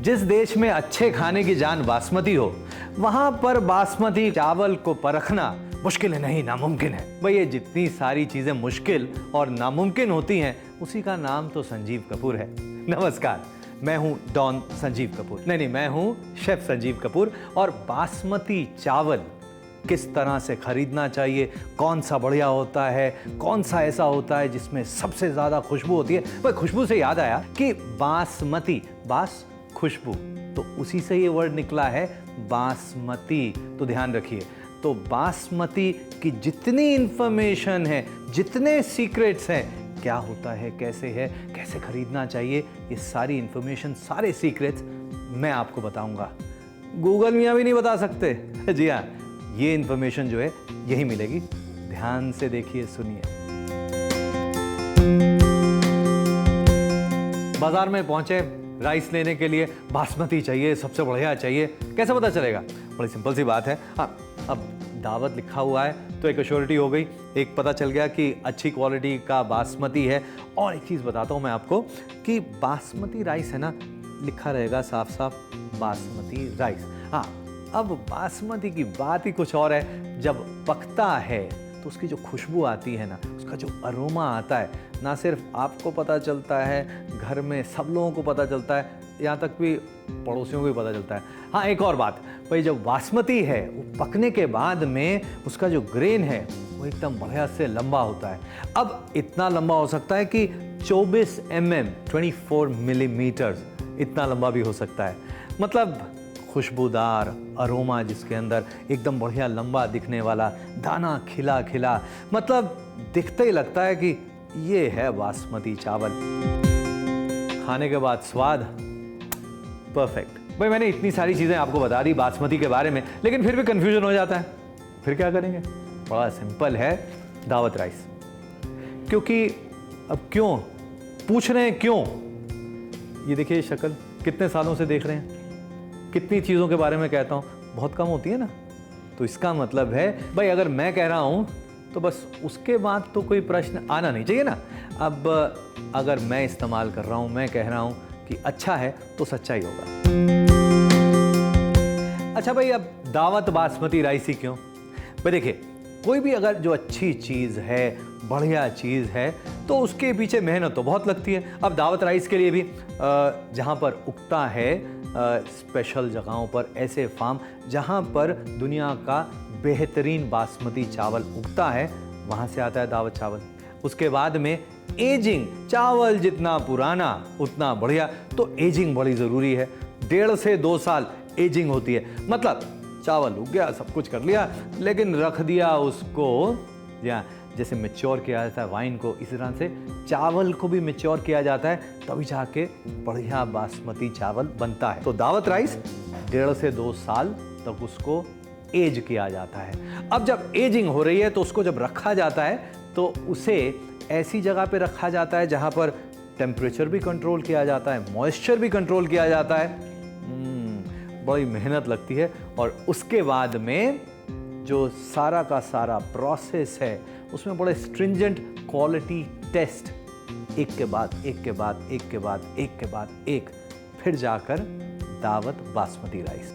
जिस देश में अच्छे खाने की जान बासमती हो, वहां पर बासमती चावल को परखना मुश्किल नहीं, नामुमकिन है। भाई ये जितनी सारी चीजें मुश्किल और नामुमकिन होती हैं, उसी का नाम तो संजीव कपूर है। नमस्कार, मैं हूं डॉन संजीव कपूर। नहीं, मैं हूं शेफ संजीव कपूर। और बासमती चावल किस तरह से खरीदना चाहिए, कौन सा बढ़िया होता है, कौन सा ऐसा होता है जिसमें सबसे ज्यादा खुशबू होती है। भाई खुशबू से याद आया कि बासमती, बास खुशबू, तो उसी से ये वर्ड निकला है बासमती। तो ध्यान रखिए, तो बासमती की जितनी इंफॉर्मेशन है, जितने सीक्रेट्स हैं, क्या होता है, कैसे खरीदना चाहिए, ये सारी इंफॉर्मेशन, सारे सीक्रेट्स मैं आपको बताऊंगा। गूगल मियाँ भी नहीं बता सकते। जी हाँ, ये इंफॉर्मेशन जो है यही मिलेगी। ध्यान से देखिए, सुनिए। बाजार में पहुंचे राइस लेने के लिए, बासमती चाहिए, सबसे बढ़िया चाहिए, कैसे पता चलेगा? बड़ी सिंपल सी बात है। हाँ, अब दावत लिखा हुआ है तो एक अश्योरिटी हो गई, एक पता चल गया कि अच्छी क्वालिटी का बासमती है। और एक चीज़ बताता हूँ मैं आपको कि बासमती राइस है ना, लिखा रहेगा साफ साफ बासमती राइस। हाँ, अब बासमती की बात ही कुछ और है। जब पकता है तो उसकी जो खुशबू आती है ना, उसका जो अरोमा आता है, ना सिर्फ आपको पता चलता है, घर में सब लोगों को पता चलता है, यहाँ तक भी पड़ोसियों को भी पता चलता है। हाँ, एक और बात, भाई जब बासमती है वो पकने के बाद में उसका जो ग्रेन है वो एकदम बढ़िया से लंबा होता है। अब इतना लंबा हो सकता है कि 24 mm 24 मिलीमीटर इतना लंबा भी हो सकता है। मतलब खुशबूदार अरोमा जिसके अंदर एकदम बढ़िया लंबा दिखने वाला, दाना खिला खिला, मतलब दिखते ही लगता है कि ये है बासमती चावल। खाने के बाद स्वाद परफेक्ट। भाई मैंने इतनी सारी चीजें आपको बता दी बासमती के बारे में, लेकिन फिर भी कंफ्यूजन हो जाता है। फिर क्या करेंगे? बड़ा सिंपल है, दावत राइस। क्योंकि अब क्यों पूछ रहे हैं, क्यों? ये देखिए शक्ल, कितने सालों से देख रहे हैं, कितनी चीज़ों के बारे में कहता हूँ, बहुत कम होती है ना। तो इसका मतलब है भाई अगर मैं कह रहा हूँ तो बस उसके बाद तो कोई प्रश्न आना नहीं चाहिए ना। अब अगर मैं इस्तेमाल कर रहा हूँ, मैं कह रहा हूँ कि अच्छा है, तो सच्चा ही होगा। अच्छा भाई, अब दावत बासमती राइस ही क्यों? भाई देखिए, कोई भी अगर जो अच्छी चीज़ है, बढ़िया चीज़ है, तो उसके पीछे मेहनत तो बहुत लगती है। अब दावत राइस के लिए भी जहाँ पर उगता है, स्पेशल जगहों पर, ऐसे फार्म जहाँ पर दुनिया का बेहतरीन बासमती चावल उगता है, वहाँ से आता है दावत चावल। उसके बाद में एजिंग, चावल जितना पुराना उतना बढ़िया। तो एजिंग बड़ी ज़रूरी है। 1.5 से 2 साल एजिंग होती है। मतलब चावल उग गया, सब कुछ कर लिया, लेकिन रख दिया उसको, जैसे मैच्योर किया जाता है वाइन को, इसी तरह से चावल को भी मैच्योर किया जाता है, तभी जाके बढ़िया बासमती चावल बनता है। तो दावत राइस 1.5 से 2 साल तक उसको एज किया जाता है। अब जब एजिंग हो रही है तो उसको जब रखा जाता है तो उसे ऐसी जगह पे रखा जाता है जहां पर टेम्परेचर भी कंट्रोल किया जाता है, मॉइस्चर भी कंट्रोल किया जाता है। बड़ी मेहनत लगती है। और उसके बाद में जो सारा का सारा प्रोसेस है, उसमें बड़े स्ट्रिंजेंट क्वालिटी टेस्ट, एक के बाद एक के बाद एक के बाद एक के बाद एक, फिर जाकर दावत बासमती राइस।